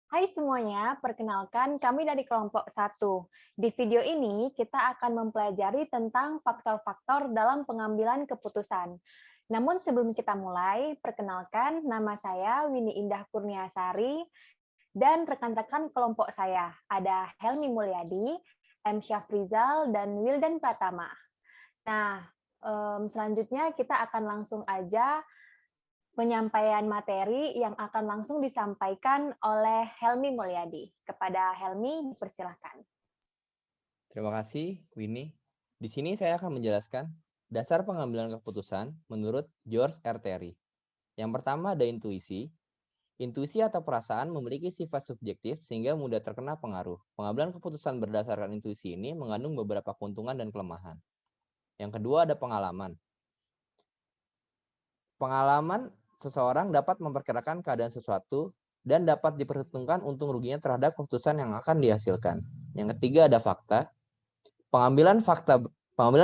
Hai semuanya, perkenalkan kami dari kelompok 1. Di video ini, kita akan mempelajari tentang faktor-faktor dalam pengambilan keputusan. Namun sebelum kita mulai, perkenalkan nama saya Winnie Indah Kurniasari dan rekan-rekan kelompok saya. Ada Helmi Mulyadi, M. Syafrizal, dan Wildan Pratama. Nah, selanjutnya kita akan langsung aja penyampaian materi yang akan langsung disampaikan oleh Helmi Mulyadi. Kepada Helmi, dipersilahkan. Terima kasih, Winnie. Di sini saya akan menjelaskan dasar pengambilan keputusan menurut George R. Terry. Yang pertama ada intuisi. Intuisi atau perasaan memiliki sifat subjektif sehingga mudah terkena pengaruh. Pengambilan keputusan berdasarkan intuisi ini mengandung beberapa keuntungan dan kelemahan. Yang kedua ada pengalaman. Pengalaman seseorang dapat memperkirakan keadaan sesuatu dan dapat diperhitungkan untung ruginya terhadap keputusan yang akan dihasilkan. Yang ketiga ada fakta. Pengambilan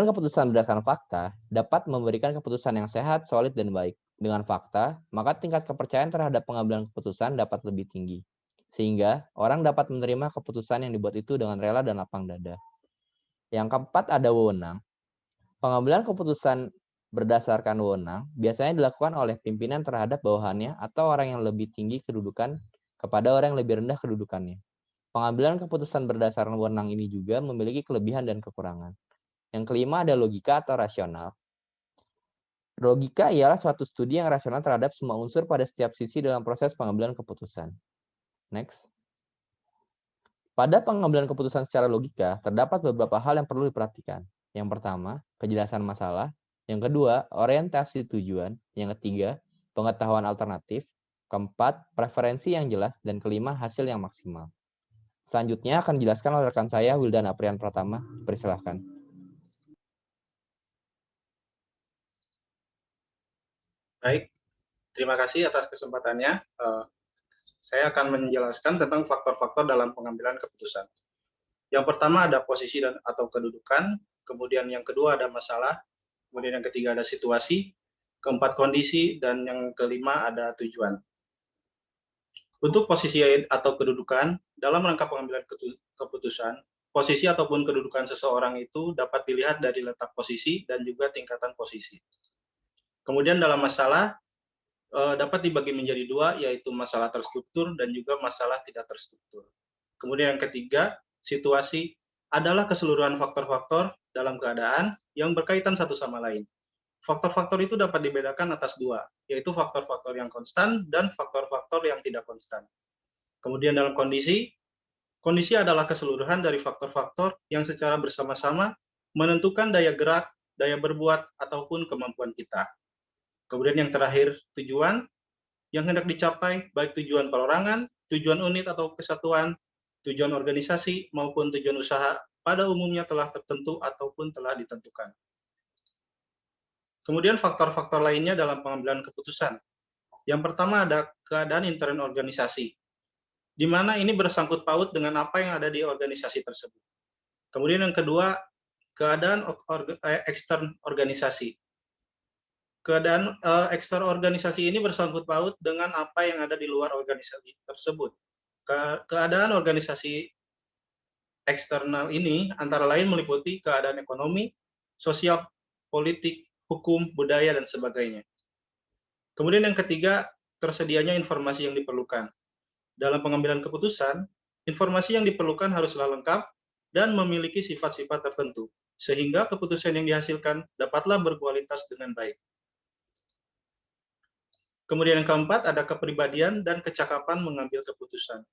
keputusan berdasarkan fakta dapat memberikan keputusan yang sehat, solid, dan baik. Dengan fakta, maka tingkat kepercayaan terhadap pengambilan keputusan dapat lebih tinggi. Sehingga orang dapat menerima keputusan yang dibuat itu dengan rela dan lapang dada. Yang keempat ada wewenang. Pengambilan keputusan berdasarkan wewenang biasanya dilakukan oleh pimpinan terhadap bawahannya atau orang yang lebih tinggi kedudukan kepada orang yang lebih rendah kedudukannya. Pengambilan keputusan berdasarkan wewenang ini juga memiliki kelebihan dan kekurangan. Yang kelima ada logika atau rasional. Logika ialah suatu studi yang rasional terhadap semua unsur pada setiap sisi dalam proses pengambilan keputusan. Next. Pada pengambilan keputusan secara logika, terdapat beberapa hal yang perlu diperhatikan. Yang pertama, kejelasan masalah. Yang kedua, orientasi tujuan. Yang ketiga, pengetahuan alternatif. Keempat, preferensi yang jelas. Dan kelima, hasil yang maksimal. Selanjutnya akan dijelaskan oleh rekan saya, Wildan Aprian Pratama. Persilahkan. Baik, terima kasih atas kesempatannya. Saya akan menjelaskan tentang faktor-faktor dalam pengambilan keputusan. Yang pertama ada posisi atau kedudukan, kemudian yang kedua ada masalah, kemudian yang ketiga ada situasi, keempat kondisi, dan yang kelima ada tujuan. Untuk posisi atau kedudukan, dalam rangka pengambilan keputusan, posisi ataupun kedudukan seseorang itu dapat dilihat dari letak posisi dan juga tingkatan posisi. Kemudian dalam masalah, dapat dibagi menjadi dua, yaitu masalah terstruktur dan juga masalah tidak terstruktur. Kemudian yang ketiga, situasi adalah keseluruhan faktor-faktor dalam keadaan yang berkaitan satu sama lain. Faktor-faktor itu dapat dibedakan atas dua, yaitu faktor-faktor yang konstan dan faktor-faktor yang tidak konstan. Kemudian dalam kondisi adalah keseluruhan dari faktor-faktor yang secara bersama-sama menentukan daya gerak, daya berbuat, ataupun kemampuan kita. Kemudian yang terakhir, tujuan yang hendak dicapai, baik tujuan perorangan, tujuan unit atau kesatuan, tujuan organisasi, maupun tujuan usaha, pada umumnya telah tertentu ataupun telah ditentukan. Kemudian faktor-faktor lainnya dalam pengambilan keputusan. Yang pertama ada keadaan intern organisasi, di mana ini bersangkut paut dengan apa yang ada di organisasi tersebut. Kemudian yang kedua, keadaan ekstern organisasi. Keadaan eksternal organisasi ini bersangkut paut dengan apa yang ada di luar organisasi tersebut. Keadaan organisasi eksternal ini antara lain meliputi keadaan ekonomi, sosial, politik, hukum, budaya, dan sebagainya. Kemudian yang ketiga, tersedianya informasi yang diperlukan. Dalam pengambilan keputusan, informasi yang diperlukan haruslah lengkap dan memiliki sifat-sifat tertentu, sehingga keputusan yang dihasilkan dapatlah berkualitas dengan baik. Kemudian yang keempat ada kepribadian dan kecakapan mengambil keputusan.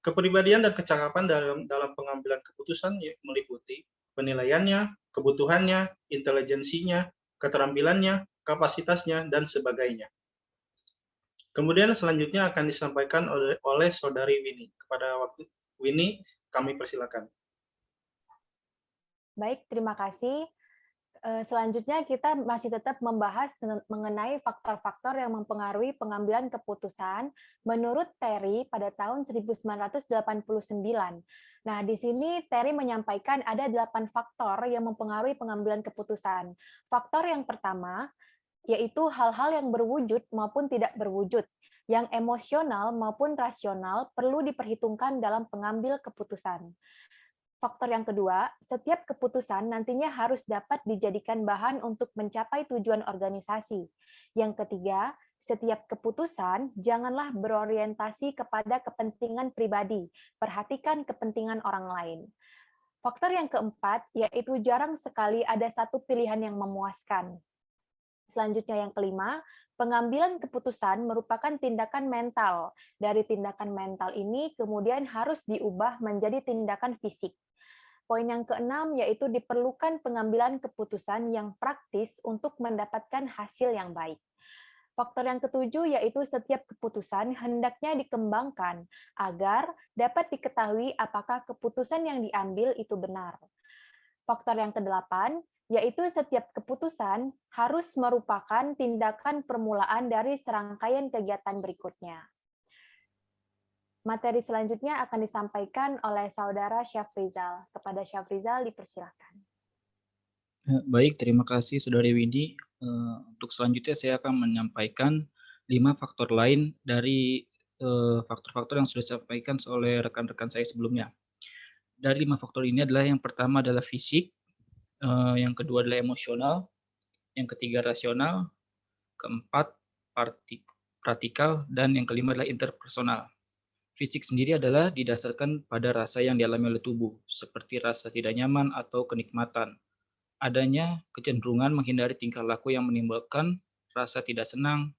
Kepribadian dan kecakapan dalam pengambilan keputusan meliputi penilaiannya, kebutuhannya, intelijensinya, keterampilannya, kapasitasnya, dan sebagainya. Kemudian selanjutnya akan disampaikan oleh Saudari Winnie. Kepada waktu Winnie, kami persilakan. Baik, terima kasih. Selanjutnya kita masih tetap membahas mengenai faktor-faktor yang mempengaruhi pengambilan keputusan menurut Terry pada tahun 1989. Nah, di sini Terry menyampaikan ada 8 faktor yang mempengaruhi pengambilan keputusan. Faktor yang pertama yaitu hal-hal yang berwujud maupun tidak berwujud. yang emosional maupun rasional perlu diperhitungkan dalam pengambil keputusan. Faktor yang kedua, setiap keputusan nantinya harus dapat dijadikan bahan untuk mencapai tujuan organisasi. Yang ketiga, setiap keputusan janganlah berorientasi kepada kepentingan pribadi, perhatikan kepentingan orang lain. Faktor yang keempat, yaitu jarang sekali ada satu pilihan yang memuaskan. Selanjutnya yang kelima, pengambilan keputusan merupakan tindakan mental. Dari tindakan mental ini kemudian harus diubah menjadi tindakan fisik. Poin yang keenam yaitu diperlukan pengambilan keputusan yang praktis untuk mendapatkan hasil yang baik. Faktor yang ketujuh yaitu setiap keputusan hendaknya dikembangkan agar dapat diketahui apakah keputusan yang diambil itu benar. Faktor yang kedelapan yaitu setiap keputusan harus merupakan tindakan permulaan dari serangkaian kegiatan berikutnya. Materi selanjutnya akan disampaikan oleh Saudara Syafrizal. Kepada Syafrizal dipersilakan. Baik, terima kasih Saudari Windy. Untuk selanjutnya saya akan menyampaikan 5 faktor lain dari faktor-faktor yang sudah disampaikan oleh rekan-rekan saya sebelumnya. Dari 5 faktor ini adalah yang pertama adalah fisik, yang kedua adalah emosional, yang ketiga rasional, keempat praktikal, dan yang kelima adalah interpersonal. Fisik sendiri adalah didasarkan pada rasa yang dialami oleh tubuh, seperti rasa tidak nyaman atau kenikmatan. Adanya kecenderungan menghindari tingkah laku yang menimbulkan rasa tidak senang,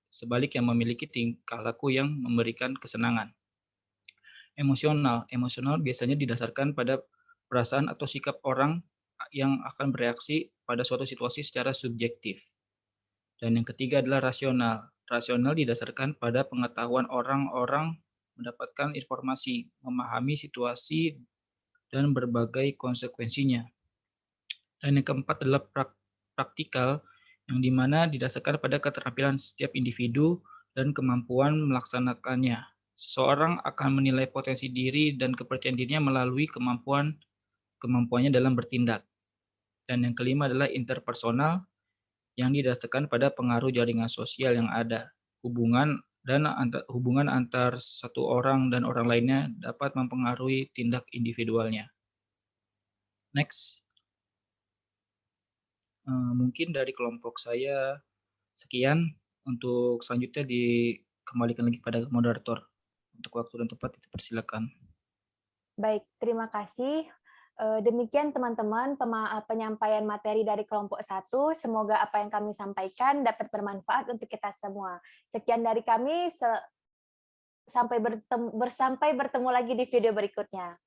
sebalik yang memiliki tingkah laku yang memberikan kesenangan. Emosional biasanya didasarkan pada perasaan atau sikap orang yang akan bereaksi pada suatu situasi secara subjektif. Dan yang ketiga adalah rasional. Rasional didasarkan pada pengetahuan orang-orang mendapatkan informasi, memahami situasi, dan berbagai konsekuensinya. Dan yang keempat adalah praktikal, yang dimana didasarkan pada keterampilan setiap individu dan kemampuan melaksanakannya. Seseorang akan menilai potensi diri dan kepercayaan dirinya melalui kemampuannya dalam bertindak. Dan yang kelima adalah interpersonal, yang didasarkan pada pengaruh jaringan sosial yang ada. Hubungan antar satu orang dan orang lainnya dapat mempengaruhi tindak individualnya. Next. Mungkin dari kelompok saya sekian. Untuk selanjutnya dikembalikan lagi pada moderator. Untuk waktu dan tempat dipersilakan. Baik, terima kasih. Demikian teman-teman penyampaian materi dari kelompok 1. Semoga apa yang kami sampaikan dapat bermanfaat untuk kita semua. Sekian dari kami, sampai bertemu lagi di video berikutnya.